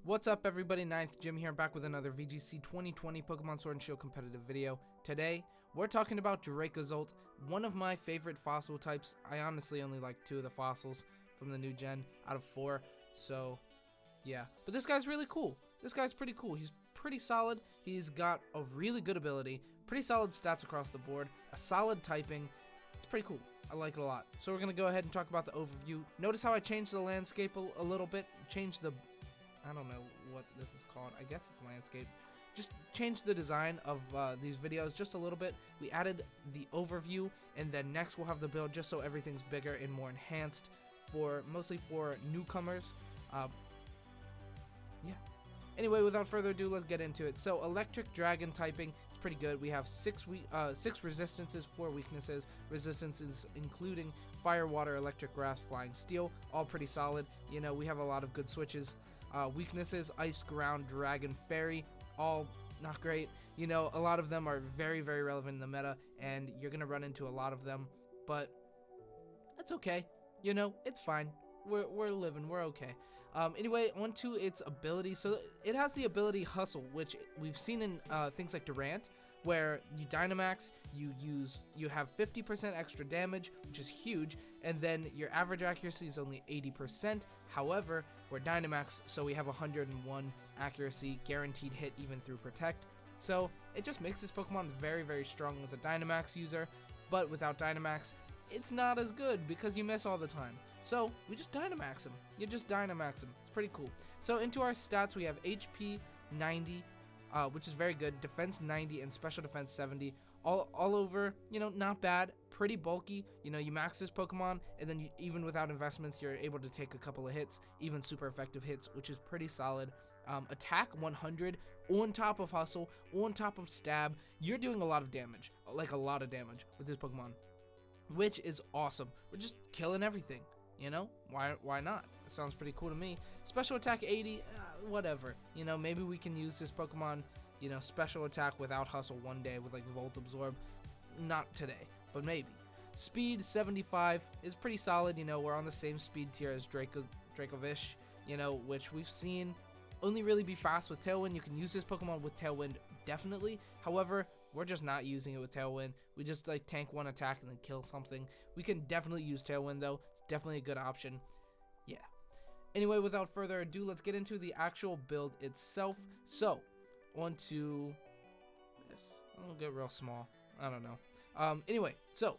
What's up everybody, 9th Jim here, back with another VGC 2020 Pokemon Sword and Shield competitive video. Today, we're talking about Dracozolt, one of my favorite fossil types. I honestly only like 2 of the fossils from the new gen out of 4, so yeah. But this guy's really cool. This guy's pretty cool. He's pretty solid. He's got a really good ability, pretty solid stats across the board, a solid typing. It's pretty cool. I like it a lot. So we're going to go ahead and talk about the overview. Notice how I changed the landscape a little bit, changed the I don't know what this is called. I guess it's landscape. Just changed the design of these videos just a little bit. We added the overview, and then next we'll have the build just so everything's bigger and more enhanced mostly for newcomers. Yeah. Anyway, without further ado, let's get into it. So electric dragon typing is pretty good. We have 6 resistances, 4 weaknesses. Resistances including fire, water, electric, grass, flying, steel. All pretty solid. You know, we have a lot of good switches. Weaknesses, ice, ground, dragon, fairy, all not great. You know, a lot of them are very, very relevant in the meta, and you're going to run into a lot of them, but that's okay. You know, it's fine. We're living, we're okay. Anyway, on to its ability. So it has the ability Hustle, which we've seen in things like Durant, where you Dynamax, you have 50% extra damage, which is huge, and then your average accuracy is only 80%. However, we're Dynamax, so we have 101 accuracy, guaranteed hit even through Protect. So it just makes this Pokemon very, very strong as a Dynamax user, but without Dynamax, it's not as good because you miss all the time. So we just Dynamax him. You just Dynamax him. It's pretty cool. So into our stats, we have HP 90, which is very good, defense 90, and special defense 70. All over, you know, not bad. Pretty bulky. You know, you max this Pokemon, and then even without investments, you're able to take a couple of hits, even super effective hits, which is pretty solid. Attack 100 on top of Hustle, on top of Stab. You're doing a lot of damage, like a lot of damage with this Pokemon, which is awesome. We're just killing everything. You know, why not? It sounds pretty cool to me. Special attack 80, whatever. You know, maybe we can use this Pokemon, you know, special attack without Hustle one day with like Volt Absorb. Not today, but maybe. Speed 75 is pretty solid. You know, we're on the same speed tier as Dracovish, you know, which we've seen only really be fast with Tailwind. You can use this Pokemon with Tailwind, definitely. However, we're just not using it with Tailwind. We just like tank one attack and then kill something. We can definitely use Tailwind though. It's definitely a good option. Yeah. Anyway, without further ado, let's get into the actual build itself. So, on to this. I'll get real small. I don't know. Anyway, so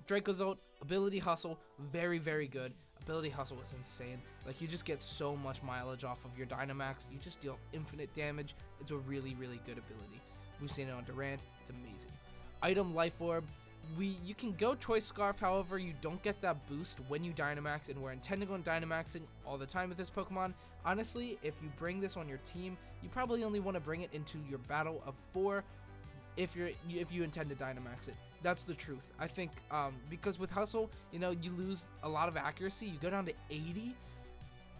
Dracozolt, ability Hustle, very, very good. Ability Hustle is insane. Like, you just get so much mileage off of your Dynamax. You just deal infinite damage. It's a really, really good ability. We've seen it on Durant. It's amazing. Item Life Orb. You can go Choice Scarf, however, you don't get that boost when you Dynamax, and we're intending on Dynamaxing all the time with this Pokemon. Honestly, if you bring this on your team, you probably only want to bring it into your battle of 4 if you intend to Dynamax it. That's the truth. I think because with Hustle, you know, you lose a lot of accuracy. You go down to 80.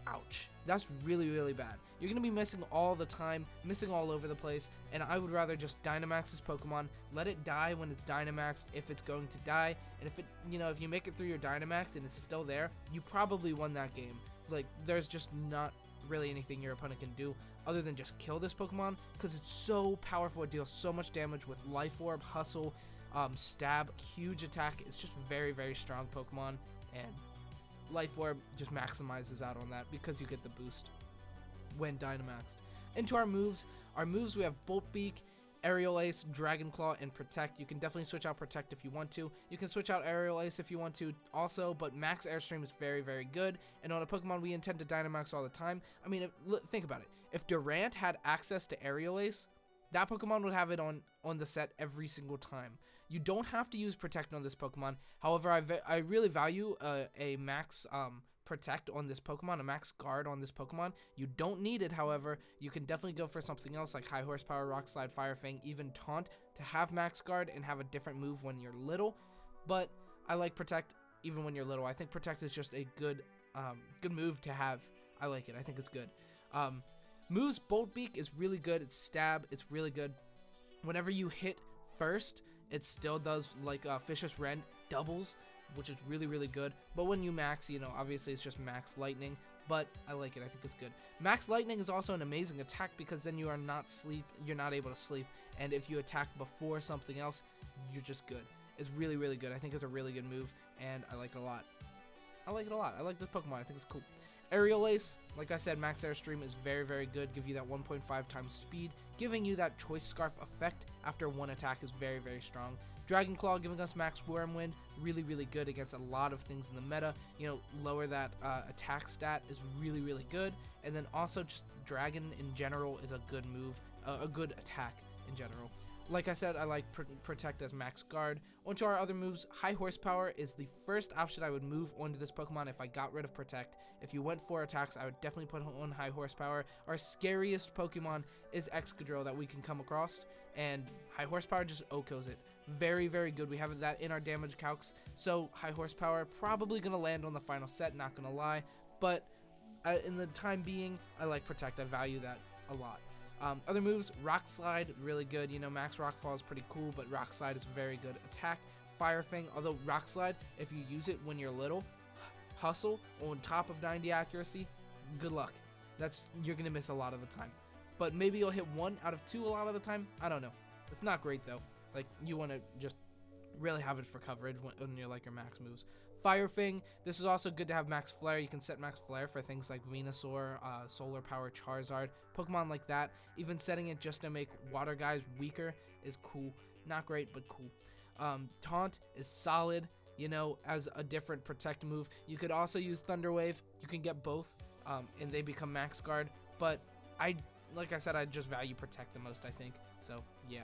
Ouch. That's really, really bad. You're going to be missing all the time, missing all over the place, and I would rather just Dynamax this Pokemon, let it die when it's Dynamaxed if it's going to die, and if it, you know, if you make it through your Dynamax and it's still there, you probably won that game. Like, there's just not really anything your opponent can do other than just kill this Pokemon, because it's so powerful. It deals so much damage with Life Orb, Hustle, Stab, huge attack. It's just very, very strong Pokemon, and Life Orb just maximizes out on that because you get the boost when Dynamaxed. Into our moves we have Bolt Beak, Aerial Ace, Dragon Claw, and Protect. You can definitely switch out Protect if you want to. You can switch out Aerial Ace if you want to also, but Max Airstream is very, very good. And on a Pokemon we intend to Dynamax all the time. I mean, think about it. If Durant had access to Aerial Ace, that Pokemon would have it on the set every single time. You don't have to use Protect on this Pokemon. However, I really value a Max Protect on this Pokemon, a Max Guard on this Pokemon. You don't need it, however. You can definitely go for something else like High Horsepower, Rock Slide, Fire Fang, even Taunt to have Max Guard and have a different move when you're little. But I like Protect even when you're little. I think Protect is just a good move to have. I like it. I think it's good. Moves, Bolt Beak is really good. It's Stab. It's really good. Whenever you hit first, it still does like Vicious Rend doubles, which is really, really good. But when you max, you know, obviously it's just max lightning. but I like it. I think it's good. Max Lightning is also an amazing attack because then you're not able to sleep, and if you attack before something else, you're just good. It's really, really good. I think it's a really good move, and I like it a lot. I like this Pokemon. I think it's cool. Aerial Ace, like I said, Max Airstream is very, very good. Give you that 1.5 times speed. Giving you that Choice Scarf effect after one attack is very, very strong. Dragon Claw giving us Max Whirlwind, really, really good against a lot of things in the meta. You know, lower that attack stat is really, really good. And then also just Dragon in general is a good move, a good attack in general. Like I said, I like Protect as Max Guard. Onto our other moves, High Horsepower is the first option I would move onto this Pokemon if I got rid of Protect. If you went for attacks, I would definitely put on High Horsepower. Our scariest Pokemon is Excadrill that we can come across, and High Horsepower just OHKOs it. Very, very good. We have that in our damage calcs, so High Horsepower probably going to land on the final set, not going to lie, but in the time being, I like Protect. I value that a lot. Other moves, Rock Slide, really good. You know, Max Rockfall is pretty cool, but Rock Slide is a very good attack. Fire Fang, although Rock Slide, if you use it when you're little, Hustle on top of 90 accuracy, good luck. You're going to miss a lot of the time. But maybe you'll hit 1 out of 2 a lot of the time. I don't know. It's not great, though. Like, you want to just really have it for coverage when you're like your max moves. Fire Fang, this is also good to have Max Flare. You can set Max Flare for things like Venusaur, Solar Power Charizard, Pokemon like that. Even setting it just to make water guys weaker is cool. Not great, but cool. Taunt is solid, you know, as a different Protect move. You could also use Thunder Wave. You can get both, and they become Max Guard. But like I said, I just value Protect the most, I think. So, yeah.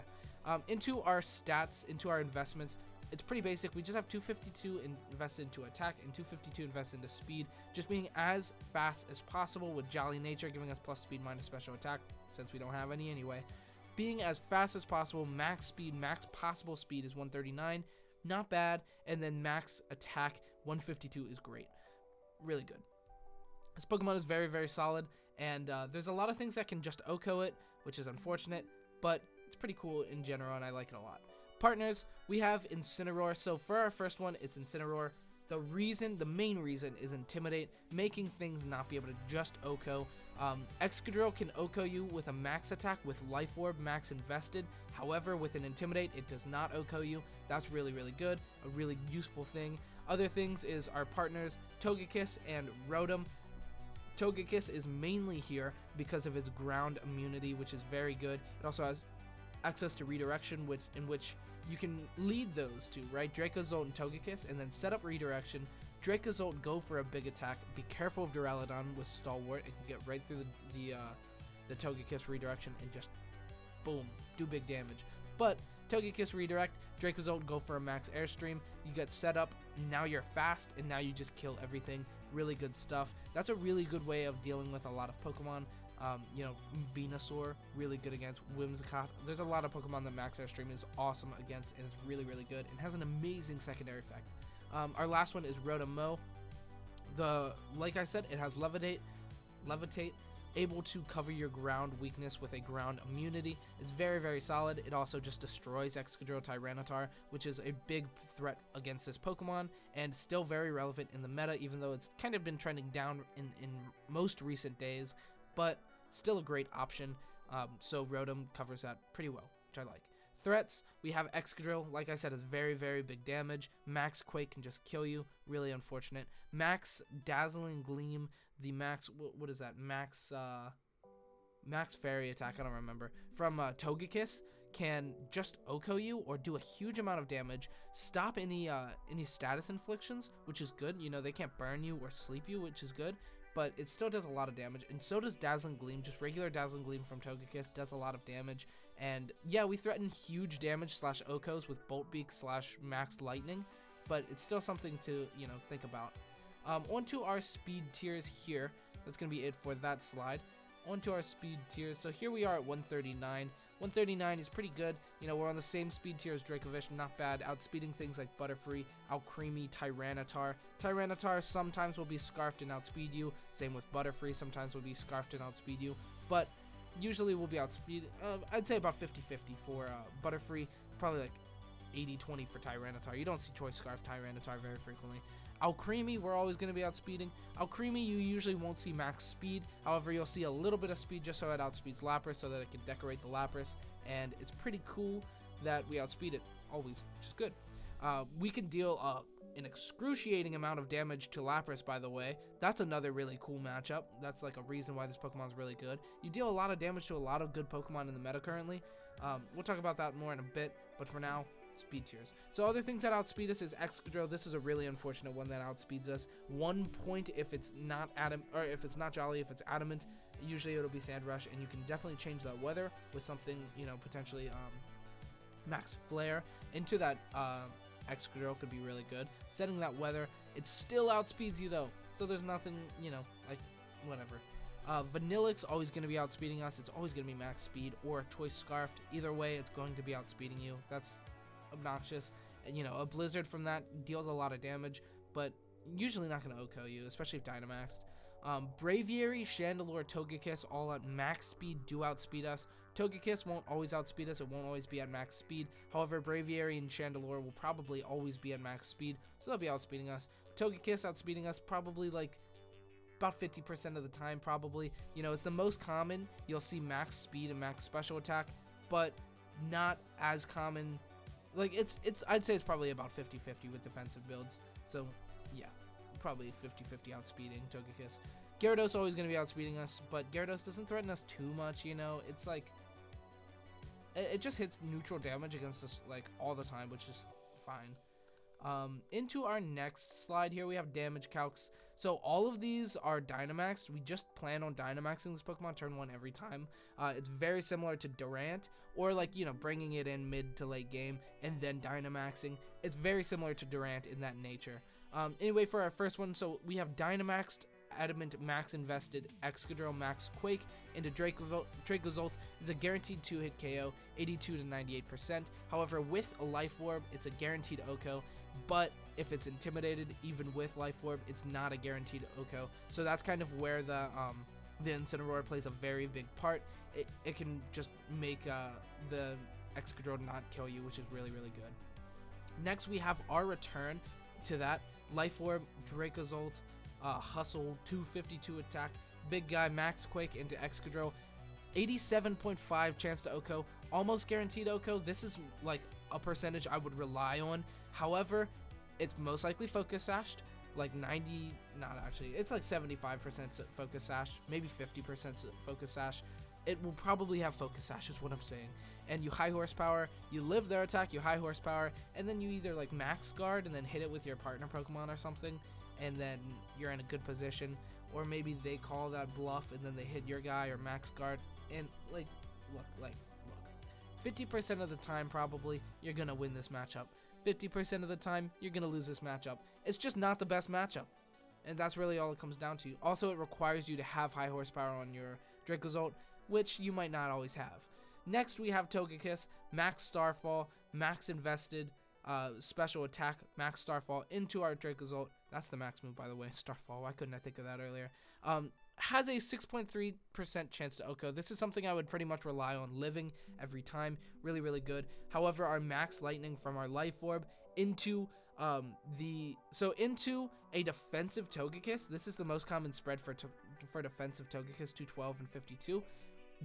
Into our stats, into our investments, it's pretty basic. We just have 252 invested into attack and 252 invested into speed. Just being as fast as possible with Jolly Nature giving us plus speed minus special attack, since we don't have any anyway. Being as fast as possible, max speed, max possible speed is 139. Not bad. And then max attack, 152 is great. Really good. This Pokemon is very, very solid. And there's a lot of things that can just OHKO it, which is unfortunate. But it's pretty cool in general, and I like it a lot. Partners, we have Incineroar. So for our first one, it's Incineroar. The main reason is Intimidate, making things not be able to just OHKO. Excadrill can OHKO you with a max attack with Life Orb max invested. However, with an Intimidate, it does not OHKO you. That's really, really good. A really useful thing. Other things is our partners, Togekiss and Rotom. Togekiss is mainly here because of its ground immunity, which is very good. It also has access to redirection, in which you can lead those two, right? Dracozolt and Togekiss, and then set up redirection. Dracozolt, go for a big attack. Be careful of Duraludon with Stalwart. It can get right through the Togekiss redirection and just boom, do big damage. But Togekiss redirect, Dracozolt, go for a max Airstream. You get set up, now you're fast, and now you just kill everything. Really good stuff. That's a really good way of dealing with a lot of Pokemon. You know, Venusaur, really good against. Whimsicott. There's a lot of Pokemon that Max Airstream is awesome against, and it's really, really good, and has an amazing secondary effect. Our last one is Rotom. Like I said, it has Levitate, able to cover your ground weakness with a ground immunity. It's very, very solid. It also just destroys Excadrill Tyranitar, which is a big threat against this Pokemon, and still very relevant in the meta, even though it's kind of been trending down in most recent days, but still a great option. So Rotom covers that pretty well, which I like. Threats, we have Excadrill, like I said, is very, very big damage. Max Quake can just kill you, really unfortunate. Max Dazzling Gleam, the max, what is that? Max Fairy attack, I don't remember. From Togekiss, can just OHKO you or do a huge amount of damage, stop any status inflictions, which is good. You know, they can't burn you or sleep you, which is good. But it still does a lot of damage, and so does Dazzling Gleam. Just regular Dazzling Gleam from Togekiss does a lot of damage, and yeah, we threaten huge damage / OHKOs with Bolt Beak / Max Lightning, but it's still something to, you know, think about. Onto our speed tiers here. That's going to be it for that slide. Onto our speed tiers. So here we are at 139. 139 is pretty good. You know, we're on the same speed tier as Dracovish, not bad. Outspeeding things like Butterfree, Alcremie, Tyranitar. Tyranitar sometimes will be scarfed and outspeed you. Same with Butterfree, sometimes will be scarfed and outspeed you. But usually will be outspeed. I'd say about 50-50 for Butterfree. Probably like 80-20 for Tyranitar. You don't see Choice Scarf Tyranitar very frequently. Alcremie, we're always going to be outspeeding. Alcremie, you usually won't see max speed. However, you'll see a little bit of speed just so it outspeeds Lapras so that it can decorate the Lapras. And it's pretty cool that we outspeed it always, which is good. We can deal an excruciating amount of damage to Lapras, by the way. That's another really cool matchup. That's like a reason why this Pokemon's really good. You deal a lot of damage to a lot of good Pokemon in the meta currently. We'll talk about that more in a bit, but for now, speed tiers. So other things that outspeed us is Excadrill. This is a really unfortunate one that outspeeds us. 1 point if it's not if it's not Jolly, if it's Adamant, usually it'll be Sand Rush, and you can definitely change that weather with something, you know, potentially Max Flare into that Excadrill could be really good. Setting that weather, it still outspeeds you though, so there's nothing, you know, like whatever. Vanillix always going to be outspeeding us. It's always going to be max speed or Choice Scarfed. Either way, it's going to be outspeeding you. That's obnoxious. And you know, a Blizzard from that deals a lot of damage, but usually not going to OHKO you, especially if Dynamaxed. Braviary, Chandelure, Togekiss all at max speed do outspeed us. Togekiss won't always outspeed us, it won't always be at max speed. However, Braviary and Chandelure will probably always be at max speed, so they'll be outspeeding us. Togekiss outspeeding us probably like about 50% of the time, probably. You know, it's the most common. You'll see max speed and max special attack, but not as common. Like, I'd say it's probably about 50-50 with defensive builds. So, yeah, probably 50-50 outspeeding Togekiss. Gyarados always going to be outspeeding us, but Gyarados doesn't threaten us too much, you know. It's like, it just hits neutral damage against us, like, all the time, which is fine. Into our next slide here, we have Damage Calcs. So all of these are Dynamaxed. We just plan on Dynamaxing this Pokemon turn 1 every time. It's very similar to Durant, or like, you know, bringing it in mid to late game and then Dynamaxing. It's very similar to Durant in that nature. Anyway, for our first one, so we have Dynamaxed Adamant Max Invested Excadrill Max Quake into Dracozolt is a guaranteed 2-hit KO, 82 to 98%. However, with a Life Orb, it's a guaranteed OHKO, but if it's intimidated, even with Life Orb, it's not a guaranteed OHKO. So that's kind of where the Incineroar plays a very big part. It can just make the Excadrill not kill you, which is really, really good. Next, we have our return to that. Life Orb, Dracozolt, Hustle, 252 attack, big guy, Max Quake into Excadrill, 87.5 chance to OHKO, almost guaranteed OHKO. This is like a percentage I would rely on. However, it's most likely Focus Sashed, like 90, not actually, it's like 75% Focus Sash, maybe 50% Focus Sash. It will probably have Focus Sash is what I'm saying. And you high horsepower, you live their attack, you high horsepower, and then you either like max guard and then hit it with your partner Pokemon or something, and then you're in a good position, or maybe they call that bluff and then they hit your guy or max guard, and like, look, 50% of the time probably you're gonna win this matchup. 50% of the time you're gonna lose this matchup. It's just not the best matchup, and that's really all it comes down to. Also, it requires you to have high horsepower on your Dracozolt, which you might not always have. Next, we have Togekiss, Max Starfall, Max Invested, special attack, Max Starfall into our Dracozolt. That's the max move, by the way, Starfall. Why couldn't I think of that earlier? Has a 6.3% chance to OHKO. This is something I would pretty much rely on living every time. Really, really good. However, our Max Lightning from our Life Orb into into a defensive Togekiss. This is the most common spread for defensive Togekiss, 212 and 52.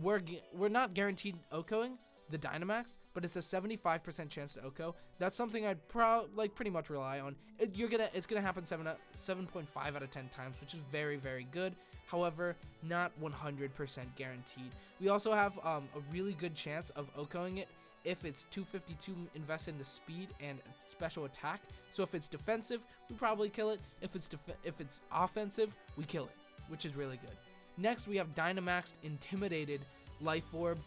We're not guaranteed OHKOing the Dynamax, but it's a 75% chance to OHKO. That's something I'd pretty much rely on. It's gonna happen 7.5 out of 10 times, which is very, very good. However, not 100% guaranteed. We also have a really good chance of OHKOing it if it's 252 invest into speed and special attack. So if it's defensive, we probably kill it. If it's offensive, we kill it, which is really good. Next, we have Dynamaxed Intimidated Life Orb,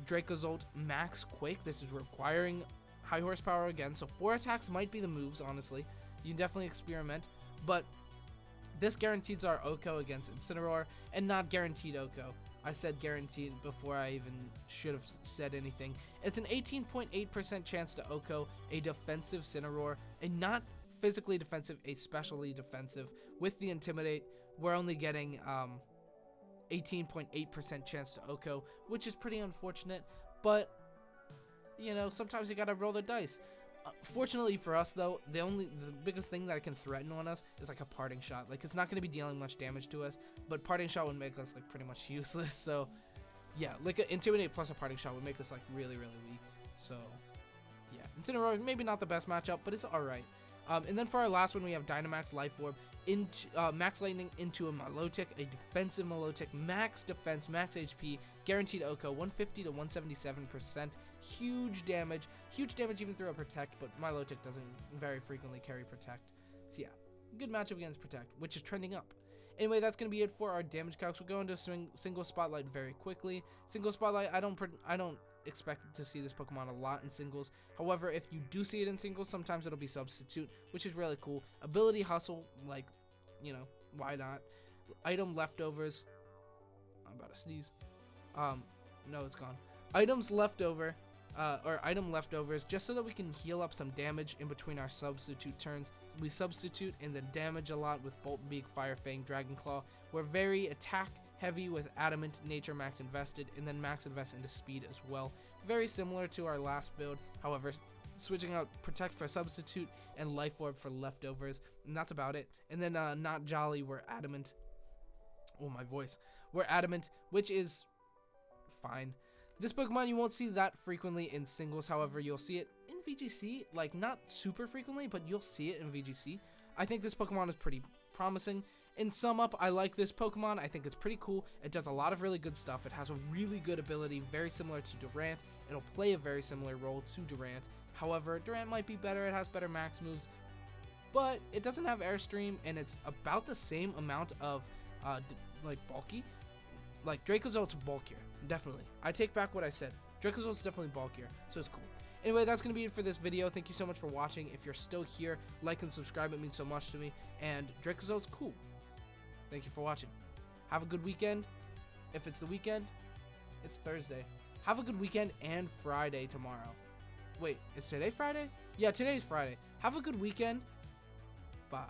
Dracozolt Max Quake. This is requiring high horsepower again, so 4 attacks might be the moves, honestly. You can definitely experiment, but this guarantees our OHKO against Incineroar, and not guaranteed OHKO. I said guaranteed before I even should have said anything. It's an 18.8% chance to OHKO a defensive Incineroar, and not physically defensive, a specially defensive. With the Intimidate, we're only getting 18.8% chance to OHKO, which is pretty unfortunate, but you know, sometimes you gotta roll the dice. Fortunately for us, though, the biggest thing that it can threaten on us is like a parting shot. Like, it's not going to be dealing much damage to us, but parting shot would make us like pretty much useless. So yeah, like an intimidate plus a parting shot would make us like really weak. So yeah, Incineroar maybe not the best matchup, but it's all right. And then for our last one, we have Dynamax Life Orb into Max Lightning into a Milotic, a defensive Milotic, max defense, max HP, guaranteed OHKO, 150 to 177%, huge damage even through a Protect, but Milotic doesn't very frequently carry Protect. So yeah, good matchup against Protect, which is trending up. Anyway, that's going to be it for our damage calcs. We'll go into single spotlight very quickly. Single spotlight, I don't expect to see this Pokemon a lot in singles. However, if you do see it in singles, sometimes it'll be substitute, which is really cool. Ability Hustle, like, you know, why not? Item Leftovers. I'm about to sneeze. No, it's gone. Items leftover, or item leftovers, just so that we can heal up some damage in between our substitute turns. We substitute and then damage a lot with Bolt Beak, Fire Fang, Dragon Claw. We're very attack heavy with Adamant, Nature Max invested, and then Max invest into Speed as well. Very similar to our last build, however, switching out Protect for Substitute and Life Orb for Leftovers, and that's about it. And then Not Jolly, we're Adamant. Oh, my voice. We're Adamant, which is fine. This Pokemon you won't see that frequently in singles, however, you'll see it in VGC, like not super frequently, but you'll see it in VGC. I think this Pokemon is pretty promising. In sum up, I like this Pokemon. I think it's pretty cool. It does a lot of really good stuff. It has a really good ability, very similar to Durant. It'll play a very similar role to Durant. However, Durant might be better. It has better max moves, but it doesn't have Airstream, and it's about the same amount of like bulky. Like Dracozolt's bulkier, definitely. I take back what I said. Dracozolt's definitely bulkier, so it's cool. Anyway, that's going to be it for this video. Thank you so much for watching. If you're still here, like and subscribe. It means so much to me. And Dracozolt's cool. Thank you for watching. Have a good weekend. If it's the weekend, it's Thursday. Have a good weekend and Friday tomorrow. Wait, is today Friday? Yeah, today's Friday. Have a good weekend. Bye.